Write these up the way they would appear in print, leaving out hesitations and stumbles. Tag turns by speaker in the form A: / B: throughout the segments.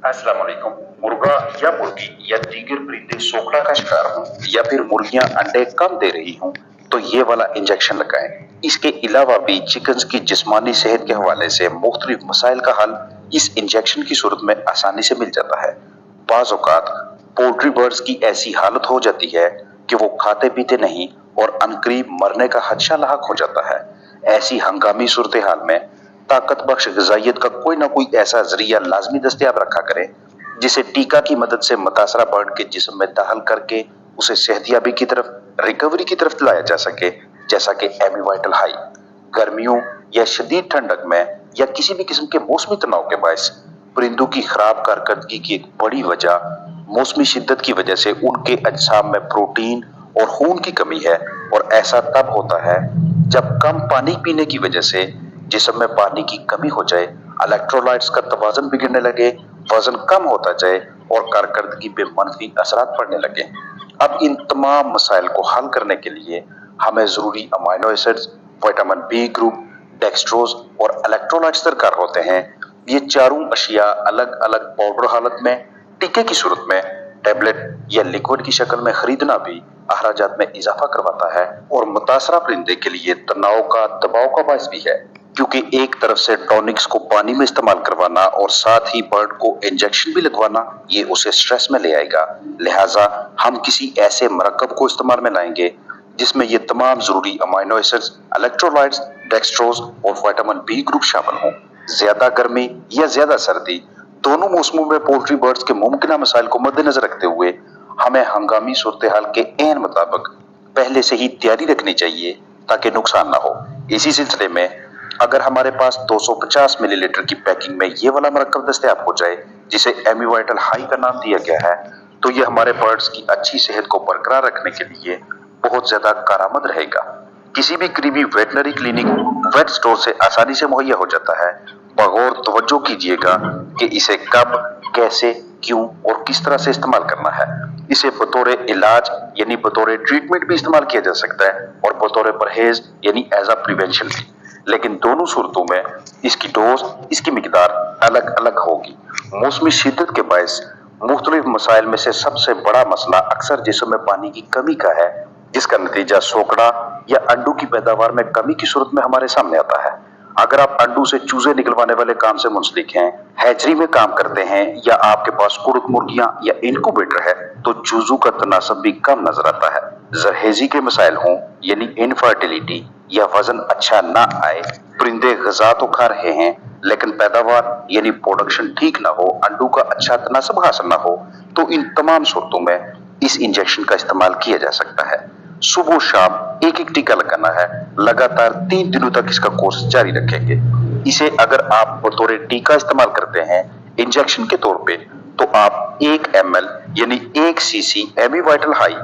A: अस्सलाम वालेकुम। मुर्गा या मुर्गी या दीगर परिंदे सोकड़ा का शिकार हों या फिर मुर्गियां अंडे कम दे रही हों तो ये वाला इंजेक्शन लगाएं। इसके अलावा भी चिकन्स की जिस्मानी सेहत के हवाले से मुख्तलिफ मसाइल का हल इस इंजेक्शन की सूरत में आसानी से मिल जाता है। बाज़ औक़ात पोल्ट्री बर्ड्स की ऐसी हालत हो जाती है कि वो खाते पीते नहीं और अनकरीब मरने का खदशा लाहक हो जाता है। ऐसी हंगामी सूरत हाल में ताकत बख्श ग़िज़ाइयत का कोई ना कोई ऐसा ज़रिया लाज़मी दस्तयाब रखा करें जिसे टीका की मदद से मुतासरा बर्ड के जिस्म में दाखिल करके उसे सेहतियाबी की तरफ, रिकवरी की तरफ लाया जा सके, जैसा कि एमीवाइटल हाई। गर्मियों या शदीद ठंडक में या किसी भी किस्म के मौसमी तनाव के बायस परिंदों की खराब कारकर्दगी की एक बड़ी वजह मौसमी शिद्दत की वजह से उनके अजसाम में प्रोटीन और खून की कमी है। और ऐसा तब होता है जब कम पानी पीने की वजह से जिस्म में पानी की कमी हो जाए, इलेक्ट्रोलाइट्स का तवाज़ुन बिगड़ने लगे, वजन कम होता जाए और कारकर्दगी पे मनफी असरात पड़ने लगे। अब इन तमाम मसाइल को हल करने के लिए हमें जरूरी amino acids, vitamin B group, dextrose और इलेक्ट्रोलाइट्स दरकार होते हैं। ये चारों अशिया अलग अलग पाउडर हालत में, टीके की सूरत में, टेबलेट या लिक्विड की शक्ल में खरीदना भी अखराजात में इजाफा करवाता है और मुतासरा परिंदे के लिए तनाव का, दबाव का बायस भी है, क्योंकि एक तरफ से टॉनिक्स को पानी में इस्तेमाल करवाना और साथ ही बर्ड को इंजेक्शन भी लगवाना ये उसे स्ट्रेस में ले आएगा। लिहाजा हम किसी ऐसे मरकब को इस्तेमाल में लाएंगे जिसमें ये तमाम जरूरी अमाइनो एसिड्स, इलेक्ट्रोलाइट्स, डेक्सट्रोज और विटामिन बी ग्रुप शामिल हों। ज्यादा गर्मी या ज्यादा सर्दी दोनों मौसमों में पोल्ट्री बर्ड्स के मुमकिन मसाइल को मद्देनजर रखते हुए हमें हंगामी सूरत हाल के एन मुताबिक पहले से ही तैयारी रखनी चाहिए ताकि नुकसान ना हो। इसी सिलसिले में अगर हमारे पास 250 मिलीलीटर की पैकिंग में ये वाला मरकब दस्तयाब हो जाए जिसे एमीवाइटल हाई का नाम दिया गया है, तो ये हमारे बर्ड्स की अच्छी सेहत को बरकरार रखने के लिए बहुत ज्यादा कारआमद रहेगा। किसी भी करीबी वेटनरी क्लिनिक, वेट स्टोर से आसानी से मुहैया हो जाता है। बगौर तवज्जो कीजिएगा कि इसे कब, कैसे, क्यों और किस तरह से इस्तेमाल करना है। इसे बतौर इलाज यानी बतौर ट्रीटमेंट भी इस्तेमाल किया जा सकता है और बतौर परहेज यानी एज अ प्रिवेंशन भी। लेकिन दोनों सूरतों में इसकी डोज, इसकी मिकदार अलग अलग होगी। मौसमी शिद्दत के बायस मुख्तलिफ मसाइल में से सबसे बड़ा मसला अक्सर जिस्म में पानी की कमी का है, जिसका नतीजा सोकड़ा या अंडों की पैदावार में कमी की सूरत में हमारे सामने आता है। अगर आप अंडों से चूजे निकलवाने वाले काम से मुंसलिक हैं, हैचरी में काम करते हैं या आपके पास कुड़क मुर्गियां या इनक्यूबेटर है, तो चूजों का तनासब भी कम नजर आता है। जरहेजी के मसाइल हों यानी इनफर्टिलिटी या वजन अच्छा ना आए, परिंदे ग़िज़ा तो खा रहे हैं लेकिन पैदावार यानी प्रोडक्शन ठीक ना हो, अंडों का अच्छा तनासब हासिल ना हो, तो इन तमाम सूरतों में इस इंजेक्शन का इस्तेमाल किया जा सकता है। सुबह शाम एक एक टीका लगाना है। लगातार 3 दिनों तक इसका कोर्स जारी रखेंगे। इसे अगर आप बतौर टीका इस्तेमाल करते हैं इंजेक्शन के तौर पे, तो आप 1 ml यानी 1 cc एमीवाइटल हाई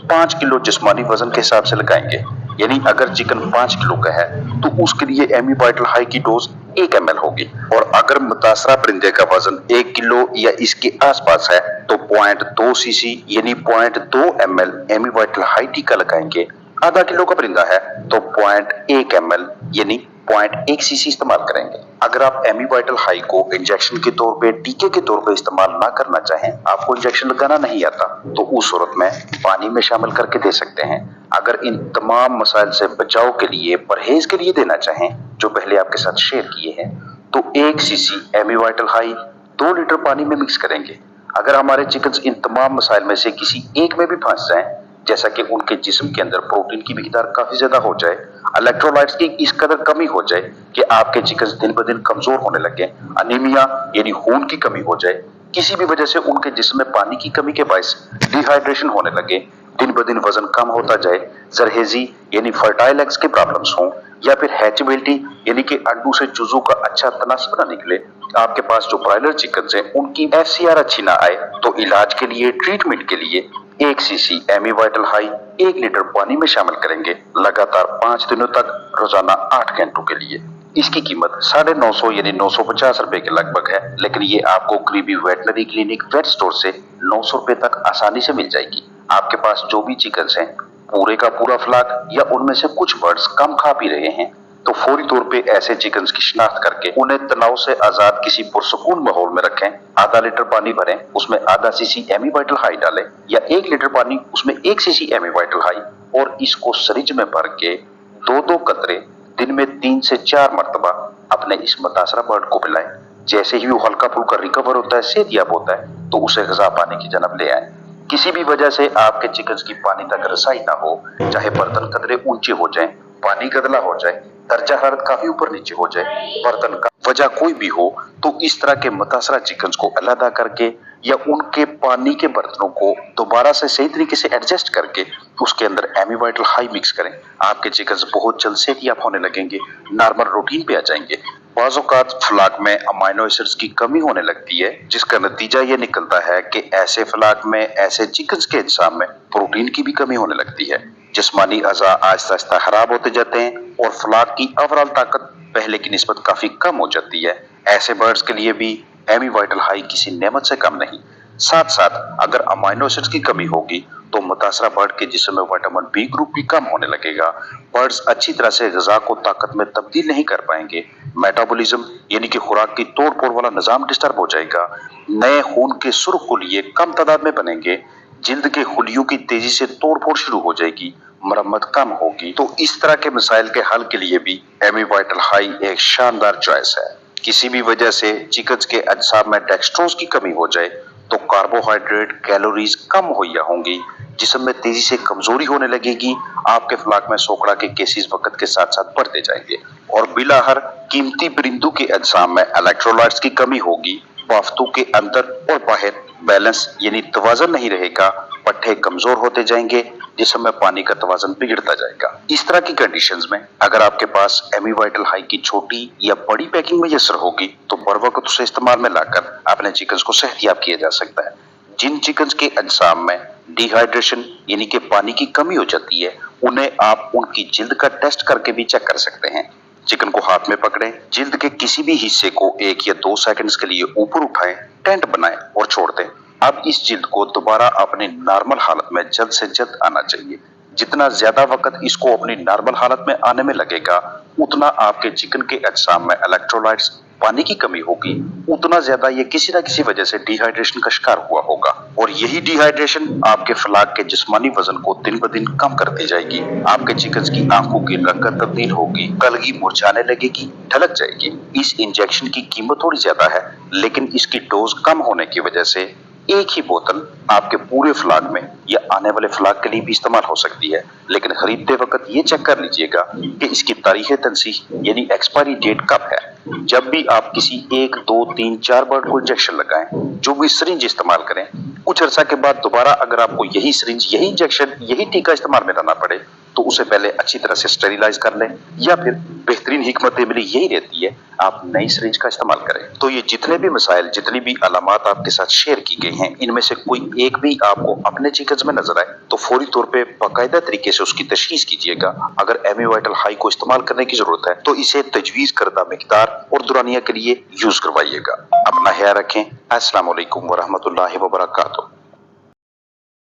A: 5 किलो जिस्मानी वजन के हिसाब से लगाएंगे। यानी अगर चिकन 5 किलो का है तो उसके लिए एमीवाइटल हाई की डोज 1 ml होगी, और अगर मुतासरा परिंदे का वजन 1 किलो या इसके आसपास है तो 0.2 cc यानी 0.2 ml एमीवाइटल हाई टीका लगाएंगे। आधा किलो का परिंदा है तो 0.1 ml यानी 0.1 cc इस्तेमाल करेंगे। अगर आप एमीवाइटल हाई को इंजेक्शन के तौर पे, टीके के तौर पे इस्तेमाल ना करना चाहें, आपको इंजेक्शन लगाना नहीं आता, तो उस सूरत में पानी में शामिल करके दे सकते हैं। अगर इन तमाम मसाइल से बचाव के लिए, परहेज के लिए देना चाहें जो पहले आपके साथ शेयर किए हैं, तो 1 cc एमीवाइटल हाई 2 लीटर पानी में मिक्स करेंगे। अगर हमारे चिकन्स इन तमाम मसाइल में से किसी एक में भी फंस जाएं, जैसा कि उनके जिस्म के अंदर प्रोटीन की मिकदार काफी ज्यादा हो जाए, इलेक्ट्रोलाइट्स की इस कदर कमी हो जाए कि आपके चिकन्स दिन ब दिन कमजोर होने लगे, अनीमिया यानी खून की कमी हो जाए, किसी भी वजह से उनके जिस्म में पानी की कमी के बायस डिहाइड्रेशन होने लगे, दिन ब दिन वजन कम होता जाए, जरहेजी यानी फर्टाइल एग्स की प्रॉब्लम्स हों, या फिर हैचेबिलिटी यानी कि अंडों से चूजों का अच्छा तनासब न निकले, आपके पास जो ब्रॉयलर चिकन्स हैं उनकी एफसीआर अच्छी ना आए, तो इलाज के लिए, ट्रीटमेंट के लिए 1 cc एमीवाइटल हाई 1 लीटर पानी में शामिल करेंगे लगातार 5 दिनों तक, रोजाना 8 घंटों के लिए। इसकी कीमत 950 यानी 950 रुपए के लगभग है, लेकिन ये आपको करीबी वेटनरी क्लिनिक, वेट स्टोर से 900 रुपए तक आसानी से मिल जाएगी। आपके पास जो भी चिकन्स हैं, पूरे का पूरा फ्लाक या उनमें से कुछ बर्ड्स कम खा पी रहे हैं, तो फौरी तौर पे ऐसे चिकन की शिनाख्त करके उन्हें तनाव से आजाद किसी पुरसकून माहौल में रखें। आधा लीटर पानी भरें, उसमें आधा सीसी एमी वाइटल हाई डालें, या 1 लीटर पानी उसमें 1 सीसी एमी वाइटल हाई, और इसको सरिंज में भर के 2-2 कतरे दिन में 3 से 4 मरतबा अपने इस मुतासरा बर्ड को पिलाएं। जैसे ही वो हल्का फुल्का रिकवर होता है, सेहतयाब होता है, तो उसे ग़िज़ा पाने की जानब ले आए। किसी भी वजह से आपके चिकन की पानी तक रसाई ना हो, चाहे बर्तन कतरे ऊंचे हो जाएं, पानी गदला हो जाए, दर्जा हरारत काफी ऊपर नीचे हो जाए, बर्तन का वजह कोई भी हो, तो इस तरह के मुतासरा चिकन को अलहदा करके या उनके पानी के बर्तनों को दोबारा से सही तरीके से एडजस्ट करके उसके अंदर एमी वाइटल हाई मिक्स करें। आपके चिकन बहुत जल्द सेहतयाब होने लगेंगे, नॉर्मल रूटीन पे आ जाएंगे। बाज़ औक़ात फलाक में अमाइनो एसिड्स की कमी होने लगती है, जिसका नतीजा ये निकलता है कि ऐसे फलाक में, ऐसे चिकन के इंसान में प्रोटीन की भी कमी होने लगती है। जिस्मानी अज़ा आहिस्ता आहिस्ता खराब होते जाते हैं और फलाक की ओवरऑल ताकत पहले की निस्बत काफी कम हो जाती है। ऐसे बर्ड्स के लिए भी एमी वाइटल हाई किसी नेमत से कम नहीं। साथ साथ अगर अमाइनो एसिड्स की कमी होगी तो मुतासरा बर्ड के जिस्म में विटामिन बी ग्रुप भी कम होने लगेगा। बर्ड्स अच्छी तरह से ग़िज़ा को ताकत में तब्दील नहीं कर पाएंगे। मेटाबॉलिज्म यानी कि खुराक की तोड़ फोड़ वाला निजाम डिस्टर्ब हो जाएगा। नए खून के सुर्ख खुलिये कम तादाद में बनेंगे। जिल्द के खुलियों की तेजी से तोड़ फोड़ शुरू हो जाएगी, मरम्मत कम होगी। तो इस तरह के मसाइल के हल के लिए भी एमी वाइटल हाई एक शानदार चॉइस है। किसी भी वजह से चिकन के अज्साम में डेक्सट्रोज की कमी हो जाए तो कार्बोहाइड्रेट कैलोरीज कम मुहैया होंगी, जिस्म में तेजी से कमजोरी होने लगेगी। आपके फलाक में सोकड़ा के केसेस वक्त के साथ साथ बढ़ते जाएंगे और बिलाहर कीमती परिंदों के अज्साम में इलेक्ट्रोलाइट्स की कमी होगी। बाफ्तू के अंदर और बाहर बैलेंस यानी तवाज़न नहीं रहेगा, पट्टे कमजोर होते जाएंगे, जिस्म में पानी का तवाज़न बिगड़ता जाएगा। इस तरह की कंडीशंस में अगर आपके पास एमी वाइटल हाई की छोटी या बड़ी पैकिंग मैसर होगी तो बर वक्त उसे इस्तेमाल में लाकर अपने चिकन को सेहतयाब किया जा सकता है। जिन चिकन के अज्साम में डिहाइड्रेशन यानी कि पानी की कमी हो जाती है, उन्हें आप उनकी जिल्द का टेस्ट करके भी चेक कर सकते हैं। चिकन को हाथ में पकड़ें, जिल्द के किसी भी हिस्से को 1 या 2 सेकंड्स के लिए ऊपर उठाएं, टेंट बनाएं और छोड़ दें। अब इस जिल्द को दोबारा अपनी नॉर्मल हालत में जल्द से जल्द आना चाहिए। जितना ज्यादा वक्त इसको अपनी नॉर्मल हालत में आने में लगेगा, उतना आपके चिकन के अज्साम में इलेक्ट्रोलाइट्स पानी की कमी होगी, उतना ज्यादा ये किसी न किसी वजह से डिहाइड्रेशन का शिकार हुआ होगा और यही डिहाइड्रेशन आपके फलाक के जिस्मानी वजन को दिन ब दिन कम करती जाएगी। आपके चिकन की आंखों की रंगत तब्दील होगी, कलगी मुरझाने लगेगी, ढलक जाएगी। इस इंजेक्शन की कीमत थोड़ी ज्यादा है, लेकिन इसकी डोज कम होने की वजह से एक ही बोतल आपके पूरे फलाक में या आने वाले फलाक के लिए भी इस्तेमाल हो सकती है। लेकिन खरीदते वक्त ये चेक कर लीजिएगा कि इसकी तारीख तनसीह यानी एक्सपायरी डेट कब है। जब भी आप किसी 1, 2, 3, 4 बर्ड को इंजेक्शन लगाएं, जो भी सिरिंज इस्तेमाल करें, कुछ अर्सा के बाद दोबारा अगर आपको यही सिरिंज, यही इंजेक्शन, यही टीका इस्तेमाल में लाना पड़े तो उसे पहले अच्छी तरह से स्टेरिलाइज कर लें, या फिर बेहतरीन हिकमत अमली यही रहती है आप नई सिरिंज का इस्तेमाल करें। तो ये जितने भी मसाइल, जितनी भी अलामात आपके साथ शेयर की गई हैं, इनमें से कोई एक भी आपको अपने चिकन में नजर आए तो फौरी तौर पे बाकायदा तरीके से उसकी तशखीस कीजिएगा। अगर एमी वाइटल हाई को इस्तेमाल करने की जरूरत है तो इसे तजवीज करदा मिकदार और दुरानिया के लिए यूज करवाइएगा। अपना ख्याल रखें। अस्सलाम वालेकुम व रहमतुल्लाहि व बरकातुहू।